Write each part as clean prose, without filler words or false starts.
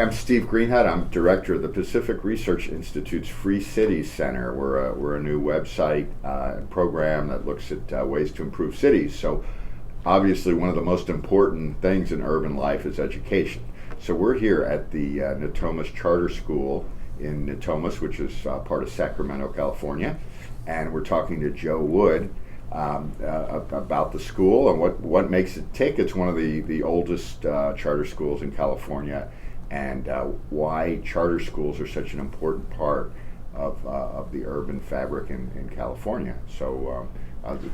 I'm Steve Greenhut. I'm director of the Pacific Research Institute's Free Cities Center. We're a new website and program that looks at ways to improve cities. So obviously one of the most important things in urban life is education. So we're here at the Natomas Charter School in Natomas, which is part of Sacramento, California. And we're talking to Joe Wood about the school and what makes it tick. It's one of the oldest charter schools in California, and why charter schools are such an important part of the urban fabric in California. So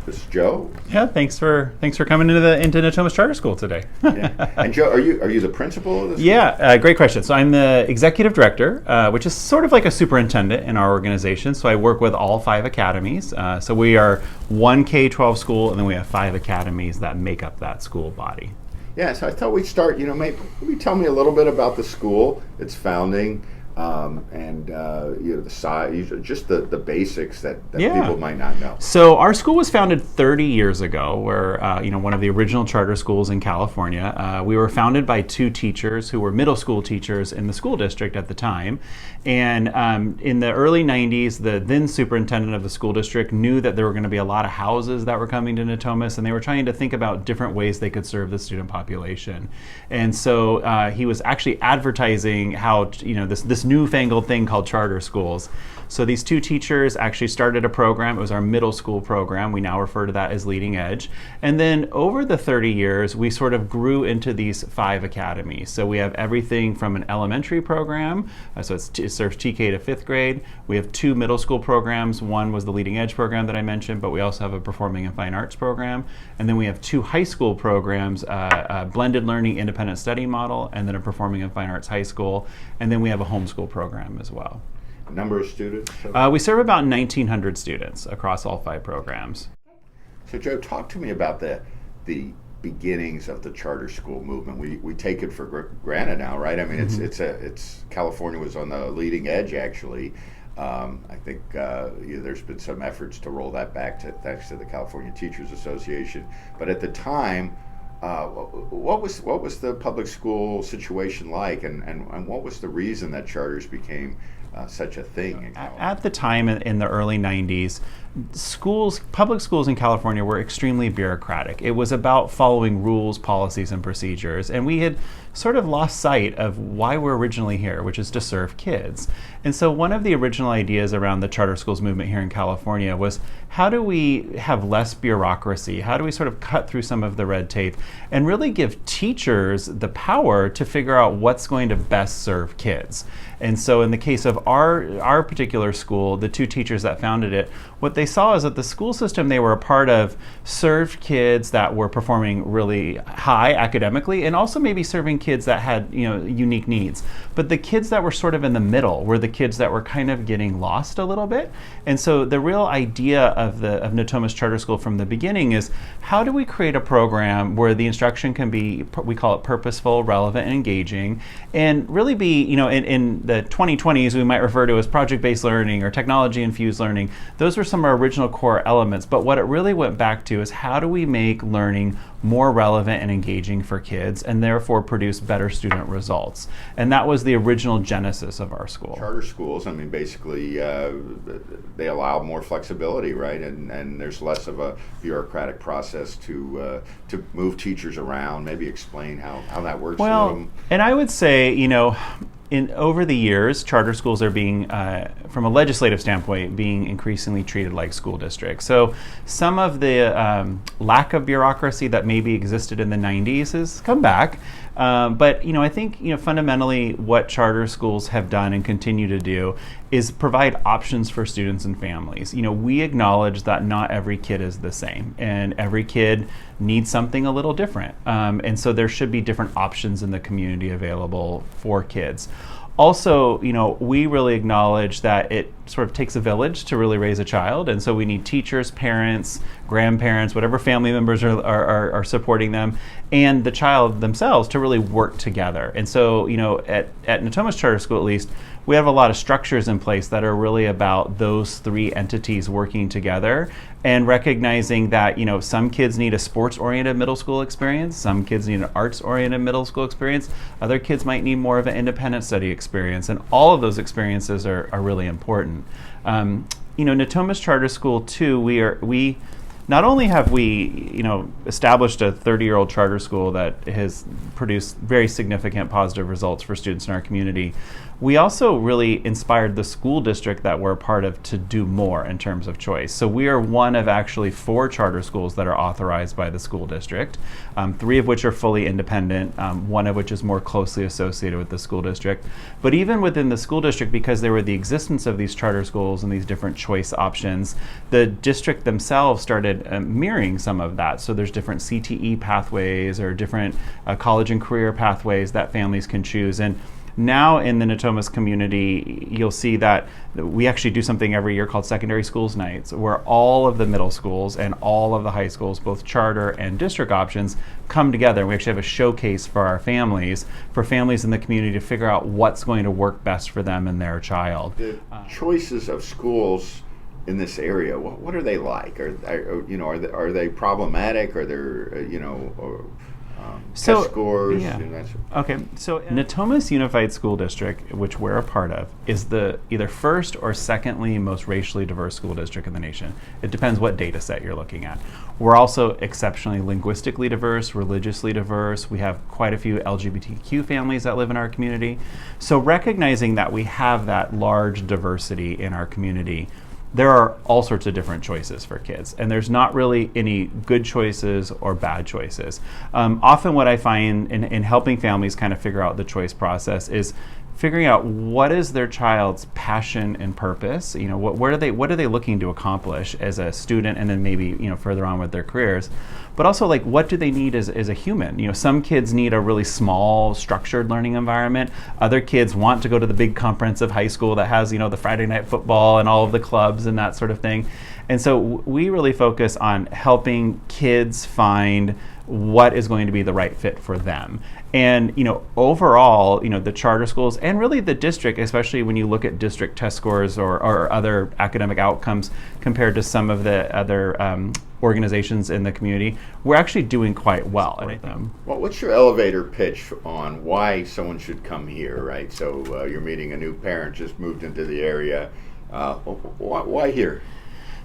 this is Joe. Yeah, thanks for coming into Natomas Charter School today. Yeah. And Joe, are you the principal of this? Yeah, great question. So I'm the executive director, which is sort of like a superintendent in our organization. So I work with all 5 academies. So we are one K-12 school, and then we have 5 academies that make up that school body. Yeah, so I thought we'd start, maybe tell me a little bit about the school, its founding, and the size, just the basics that people might not know. So our school was founded 30 years ago. We're one of the original charter schools in California. We were founded by 2 teachers who were middle school teachers in the school district at the time. And in the early 90s, the then superintendent of the school district knew that there were going to be a lot of houses that were coming to Natomas, and they were trying to think about different ways they could serve the student population. And so he was actually advertising how this newfangled thing called charter schools. So these 2 teachers actually started a program. It was our middle school program. We now refer to that as Leading Edge. And then over the 30 years, we sort of grew into these 5 academies. So we have everything from an elementary program, so it serves TK to 5th grade. We have 2 middle school programs. One was the Leading Edge program that I mentioned, but we also have a Performing and Fine Arts program. And then we have 2 high school programs, a blended learning independent study model, and then a Performing and Fine Arts high school. And then we have a homeschool program as well. Number of students? We serve about 1,900 students across all 5 programs. So Joe, talk to me about the beginnings of the charter school movement. We take it for granted now, right? I mean, it's California was on the leading edge, actually. I think there's been some efforts to roll that back thanks to the California Teachers Association. But at the time, what was the public school situation like, and what was the reason that charters became such a thing in California? At the time, in the early 90s, public schools in California were extremely bureaucratic. It was about following rules, policies, and procedures, and we had sort of lost sight of why we're originally here, which is to serve kids. And so one of the original ideas around the charter schools movement here in California was, how do we have less bureaucracy? How do we sort of cut through some of the red tape and really give teachers the power to figure out what's going to best serve kids? And so in the case of our particular school, the 2 teachers that founded it, what they saw is that the school system they were a part of served kids that were performing really high academically, and also maybe serving kids that had unique needs. But the kids that were sort of in the middle were the kids that were kind of getting lost a little bit. And so the real idea of Natomas Charter School from the beginning is, how do we create a program where the instruction can be, we call it purposeful, relevant, and engaging, and really be, in the 2020s we might refer to as project-based learning or technology-infused learning. Those were some of our original core elements, but what it really went back to is, how do we make learning more relevant and engaging for kids, and therefore produce better student results? And that was the original genesis of our school. Charter schools, I mean, basically they allow more flexibility, right? And there's less of a bureaucratic process to move teachers around. Maybe explain how that works. Well, and I would say, over the years, charter schools are being, from a legislative standpoint, being increasingly treated like school districts. So some of the lack of bureaucracy that maybe existed in the 90s has come back. But I think fundamentally what charter schools have done and continue to do is provide options for students and families. We acknowledge that not every kid is the same, and every kid needs something a little different. And so there should be different options in the community available for kids. Also, we really acknowledge that it sort of takes a village to really raise a child, and so we need teachers, parents, grandparents, whatever family members are supporting them, and the child themselves to really work together. And so, at Natomas Charter School at least, we have a lot of structures in place that are really about those three entities working together and recognizing that, some kids need a sports-oriented middle school experience, some kids need an arts-oriented middle school experience, other kids might need more of an independent study experience, and all of those experiences are really important. Natomas Charter School too, we not only have we, established a 30-year-old charter school that has produced very significant positive results for students in our community, we also really inspired the school district that we're a part of to do more in terms of choice. So we are one of actually 4 charter schools that are authorized by the school district, 3 of which are fully independent, 1 of which is more closely associated with the school district. But even within the school district, because there were the existence of these charter schools and these different choice options, the district themselves started mirroring some of that. So there's different CTE pathways or different college and career pathways that families can choose. And now in the Natomas community, you'll see that we actually do something every year called Secondary Schools Nights, where all of the middle schools and all of the high schools, both charter and district options, come together. And we actually have a showcase for our families, for families in the community to figure out what's going to work best for them and their child. The choices of schools in this area, what are they like? Are they problematic? Are there test scores? Yeah. Okay, so Natomas Unified School District, which we're a part of, is the either first or secondly most racially diverse school district in the nation. It depends what data set you're looking at. We're also exceptionally linguistically diverse, religiously diverse. We have quite a few LGBTQ families that live in our community. So recognizing that we have that large diversity in our community, there are all sorts of different choices for kids, and there's not really any good choices or bad choices. Often what I find in helping families kind of figure out the choice process is figuring out what is their child's passion and purpose. What are they looking to accomplish as a student, and then maybe further on with their careers. But also, what do they need as a human? Some kids need a really small, structured learning environment. Other kids want to go to the big comprehensive high school that has the Friday night football and all of the clubs and that sort of thing. And so we really focus on helping kids find what is going to be the right fit for them. And overall, the charter schools and really the district, especially when you look at district test scores or other academic outcomes compared to some of the other organizations in the community, we're actually doing quite well at them. Well, what's your elevator pitch on why someone should come here, right? So you're meeting a new parent, just moved into the area. Why here?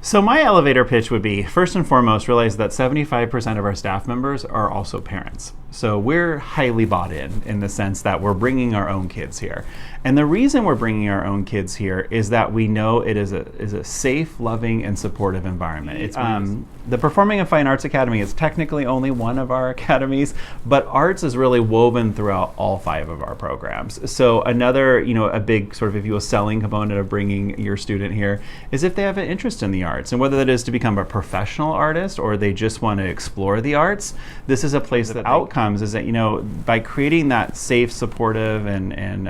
So my elevator pitch would be, first and foremost, realize that 75% of our staff members are also parents. So we're highly bought in the sense that we're bringing our own kids here. And the reason we're bringing our own kids here is that we know it is a safe, loving, and supportive environment. It's the Performing and Fine Arts Academy is technically only one of our academies, but arts is really woven throughout all 5 of our programs. So another, a big sort of, if you will, selling component of bringing your student here is if they have an interest in the arts, and whether that is to become a professional artist or they just want to explore the arts, this is a place that outcomes is that, by creating that safe, supportive, and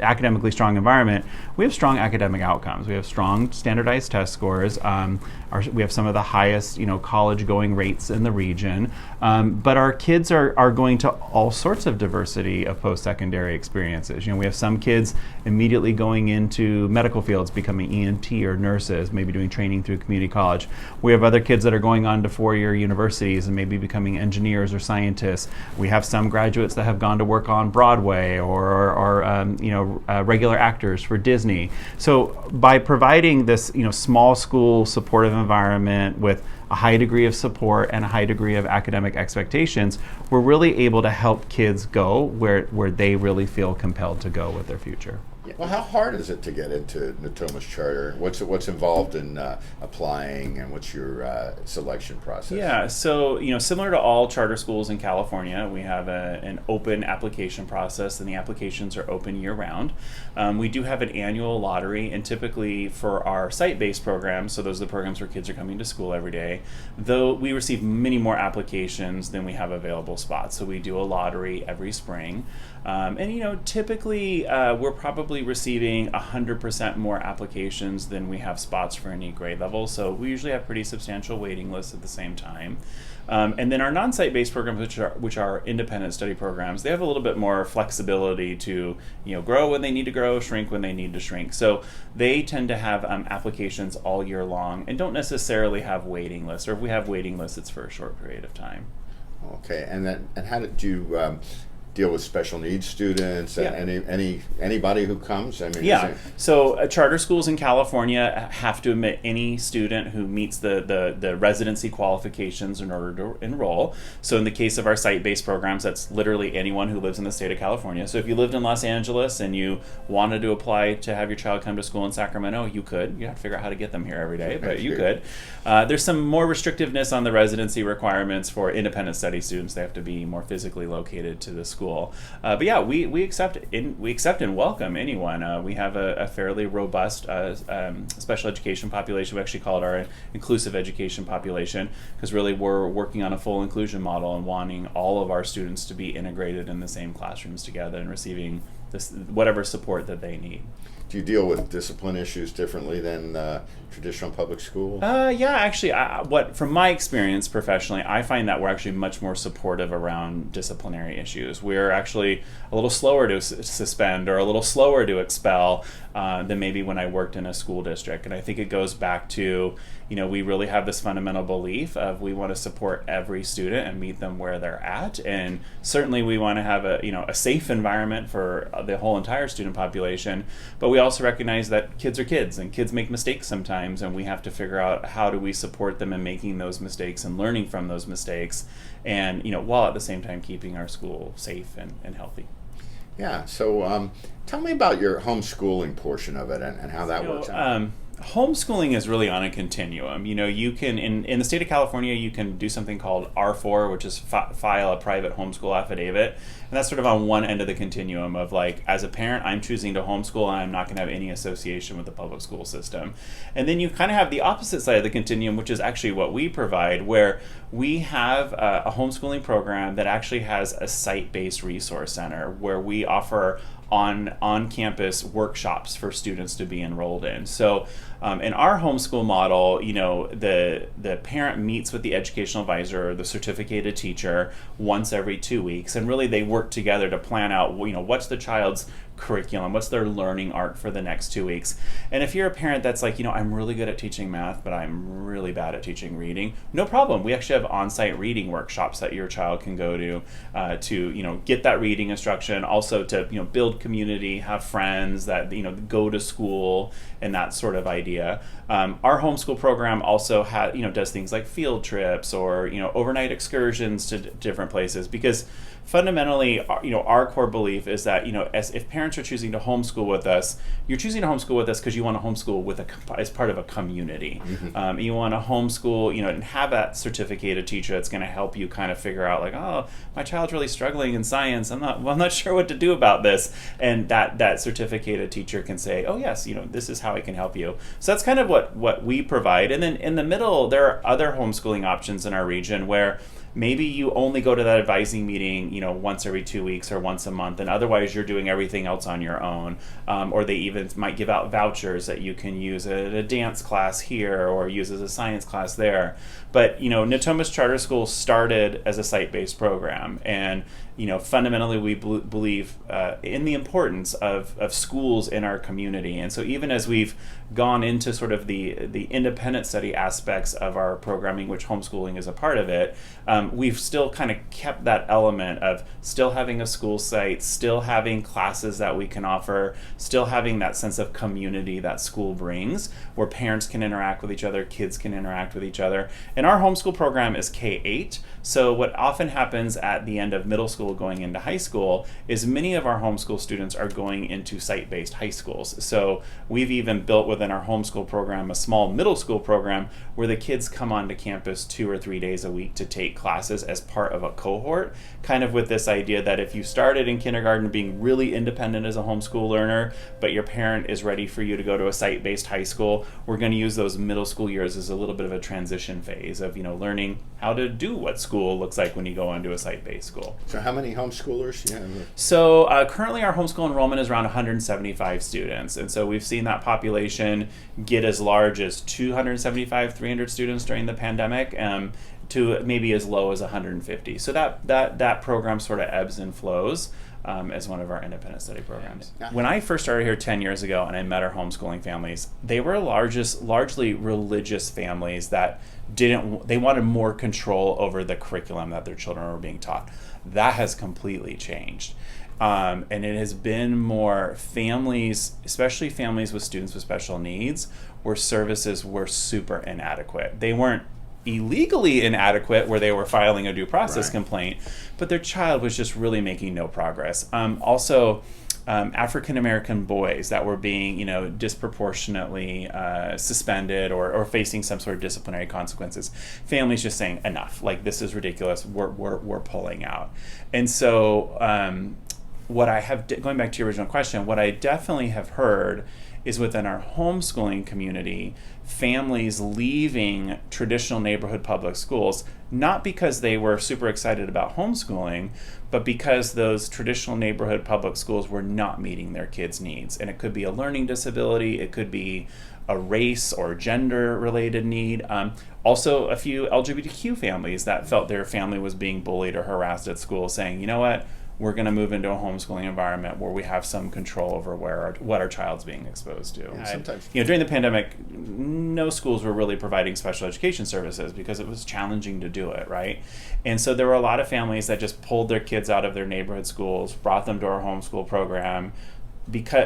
academically strong environment, we have strong academic outcomes. We have strong standardized test scores. We have some of the highest, college-going rates in the region. But our kids are going to all sorts of diversity of post-secondary experiences. We have some kids immediately going into medical fields, becoming ENT or nurses, maybe doing training through community college. We have other kids that are going on to 4-year universities and maybe becoming engineers or scientists. We have some graduates that have gone to work on Broadway or regular actors for Disney. So by providing this, small school supportive environment with a high degree of support and a high degree of academic expectations, we're really able to help kids go where they really feel compelled to go with their future. Well, how hard is it to get into Natomas Charter? What's involved in applying, and what's your selection process? Yeah, so similar to all charter schools in California, we have an open application process, and the applications are open year-round. We do have an annual lottery, and typically for our site-based programs, so those are the programs where kids are coming to school every day, though we receive many more applications than we have available spots. So we do a lottery every spring. And typically we're probably usually receiving 100% more applications than we have spots for any grade level. So we usually have pretty substantial waiting lists at the same time. And then our non-site-based programs, which are independent study programs, they have a little bit more flexibility to grow when they need to grow, shrink when they need to shrink. So they tend to have applications all year long and don't necessarily have waiting lists. Or if we have waiting lists, it's for a short period of time. Okay, and how did you deal with special needs students? Yeah. Anybody who comes? I mean, yeah. So charter schools in California have to admit any student who meets the residency qualifications in order to enroll. So in the case of our site-based programs, that's literally anyone who lives in the state of California. So if you lived in Los Angeles and you wanted to apply to have your child come to school in Sacramento, you could. You have to figure out how to get them here every day, but you could. There's some more restrictiveness on the residency requirements for independent study students. They have to be more physically located to the school. But yeah, we accept and welcome anyone. We have a fairly robust special education population. We actually call it our inclusive education population because really we're working on a full inclusion model and wanting all of our students to be integrated in the same classrooms together and receiving whatever support that they need. Do you deal with discipline issues differently than traditional public school? Yeah, actually, from my experience professionally, I find that we're actually much more supportive around disciplinary issues. We're actually a little slower to suspend or a little slower to expel than maybe when I worked in a school district. And I think it goes back to, we really have this fundamental belief of we want to support every student and meet them where they're at. And certainly we want to have a safe environment for the whole entire student population. But we also recognize that kids are kids and kids make mistakes sometimes, and we have to figure out how do we support them in making those mistakes and learning from those mistakes, and while at the same time keeping our school safe and healthy. Yeah, so tell me about your homeschooling portion of it and how that works out. Homeschooling is really on a continuum. You can, in the state of California, you can do something called R4, which is file a private homeschool affidavit. And that's sort of on one end of the continuum of as a parent, I'm choosing to homeschool and I'm not going to have any association with the public school system. And then you kind of have the opposite side of the continuum, which is actually what we provide, where we have a homeschooling program that actually has a site-based resource center where we offer on-campus workshops for students to be enrolled in. So in our homeschool model, the parent meets with the educational advisor or the certificated teacher once every 2 weeks, and really they work together to plan out, what's the child's curriculum, what's their learning arc for the next 2 weeks. And if you're a parent that's I'm really good at teaching math, but I'm really bad at teaching reading, no problem. We actually have on-site reading workshops that your child can go to get that reading instruction, also to build community, have friends that go to school, and that sort of idea. Our homeschool program also does things like field trips or overnight excursions to different places, because fundamentally, our core belief is that if parents are choosing to homeschool with us, you're choosing to homeschool with us because you want to homeschool as part of a community. Mm-hmm. You want to homeschool, and have that certificated teacher that's going to help you kind of figure out my child's really struggling in science. I'm not sure what to do about this, and that certificated teacher can say, oh yes, this is how I can help you. So that's kind of what we provide. And then in the middle, there are other homeschooling options in our region where maybe you only go to that advising meeting, once every 2 weeks or once a month, and otherwise you're doing everything else on your own. Or they even might give out vouchers that you can use at a dance class here or use as a science class there. But, Natomas Charter School started as a site-based program, and fundamentally we believe in the importance of schools in our community. And so even as we've gone into sort of the independent study aspects of our programming, which homeschooling is a part of it, we've still kind of kept that element of still having a school site, still having classes that we can offer, still having that sense of community that school brings, where parents can interact with each other, kids can interact with each other. And our homeschool program is K-8, so what often happens at the end of middle school going into high school is many of our homeschool students are going into site-based high schools. So we've even built with within our homeschool program a small middle school program where the kids come onto campus 2 or 3 days a week to take classes as part of a cohort, kind of with this idea that if you started in kindergarten being really independent as a homeschool learner, but your parent is ready for you to go to a site-based high school, we're going to use those middle school years as a little bit of a transition phase of, learning how to do what school looks like when you go onto a site-based school. So how many homeschoolers? Yeah. So currently our homeschool enrollment is around 175 students. And so we've seen that population get as large as 275, 300 students during the pandemic, to maybe as low as 150. So that program sort of ebbs and flows as one of our independent study programs. When I first started here 10 years ago and I met our homeschooling families, they were largely religious families that they wanted more control over the curriculum that their children were being taught. That has completely changed. And it has been more families, especially families with students with special needs, where services were super inadequate. They weren't illegally inadequate where they were filing a due process complaint, but their child was just really making no progress. African American boys that were being, disproportionately suspended or facing some sort of disciplinary consequences. Families just saying, enough, like this is ridiculous, we're pulling out. And so going back to your original question, what I definitely have heard is within our homeschooling community, families leaving traditional neighborhood public schools, not because they were super excited about homeschooling, but because those traditional neighborhood public schools were not meeting their kids' needs. And it could be a learning disability, it could be a race or gender related need. Also a few LGBTQ families that felt their family was being bullied or harassed at school, saying, you know what, we're going to move into a homeschooling environment where we have some control over what our child's being exposed to. And sometimes, during the pandemic, no schools were really providing special education services because it was challenging to do it, right? And so there were a lot of families that just pulled their kids out of their neighborhood schools, brought them to our homeschool program,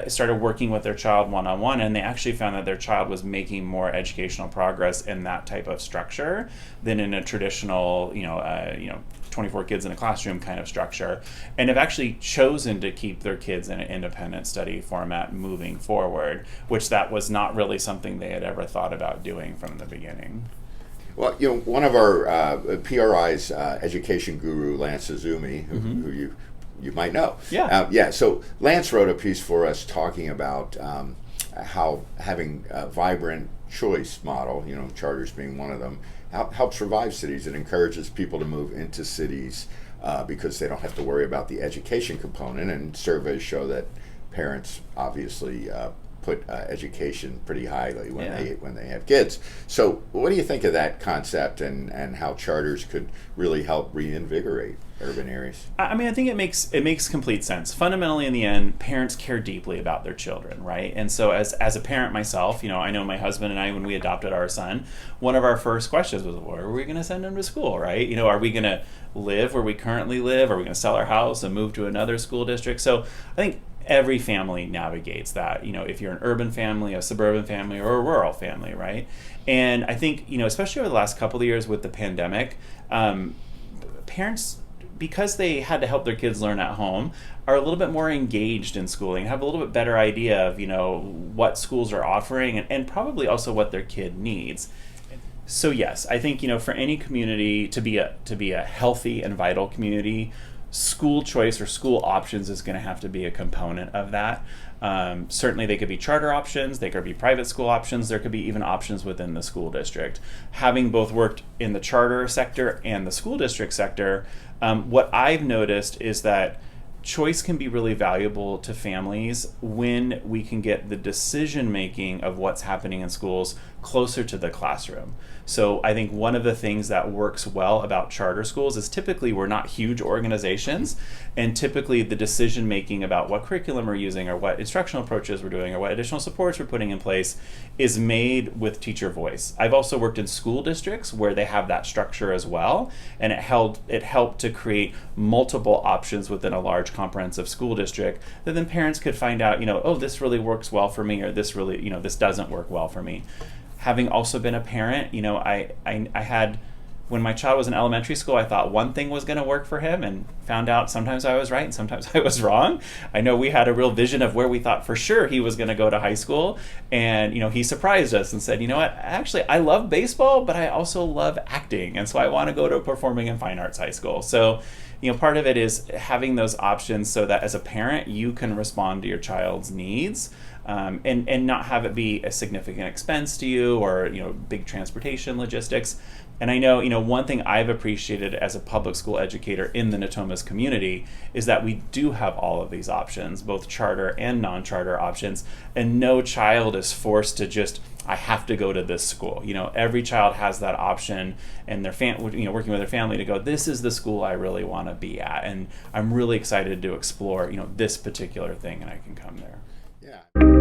started working with their child one-on-one, and they actually found that their child was making more educational progress in that type of structure than in a traditional, 24 kids in a classroom kind of structure, and have actually chosen to keep their kids in an independent study format moving forward, which that was not really something they had ever thought about doing from the beginning. Well, one of our PRI's education guru, Lance Azumi, who you might know. Yeah. So Lance wrote a piece for us talking about how having a vibrant choice model, charters being one of them, helps revive cities. It encourages people to move into cities because they don't have to worry about the education component. And surveys show that parents obviously put education pretty highly when they have kids. So what do you think of that concept and how charters could really help reinvigorate urban areas? I mean, I think it makes complete sense. Fundamentally, in the end, parents care deeply about their children, right? And so as a parent myself, I know my husband and I, when we adopted our son, one of our first questions was, where are we going to send him to school, right? Are we going to live where we currently live? Are we going to sell our house and move to another school district? So I think every family navigates that, if you're an urban family, a suburban family, or a rural family, right? And I think, especially over the last couple of years with the pandemic, parents, because they had to help their kids learn at home, are a little bit more engaged in schooling, have a little bit better idea of, what schools are offering and probably also what their kid needs. So yes, I think, for any community to be a healthy and vital community, school choice or school options is going to have to be a component of that. Certainly they could be charter options, they could be private school options, there could be even options within the school district. Having both worked in the charter sector and the school district sector, what I've noticed is that choice can be really valuable to families when we can get the decision making of what's happening in schools closer to the classroom. So I think one of the things that works well about charter schools is typically we're not huge organizations, and typically the decision making about what curriculum we're using or what instructional approaches we're doing or what additional supports we're putting in place is made with teacher voice. I've also worked in school districts where they have that structure as well, and it helped to create multiple options within a large comprehensive school district that then parents could find out, oh, this really works well for me, or this really, this doesn't work well for me. Having also been a parent, I had when my child was in elementary school, I thought one thing was going to work for him, and found out sometimes I was right and sometimes I was wrong. I know we had a real vision of where we thought for sure he was going to go to high school, and he surprised us and said, you know what, actually I love baseball, but I also love acting, and so I want to go to a performing and fine arts high school. So part of it is having those options so that as a parent you can respond to your child's needs, and not have it be a significant expense to you, or big transportation logistics. And I know, one thing I've appreciated as a public school educator in the Natomas community is that we do have all of these options, both charter and non-charter options, and no child is forced to just, I have to go to this school. Every child has that option, and their working with their family to go, this is the school I really want to be at, and I'm really excited to explore, this particular thing, and I can come there. Yeah.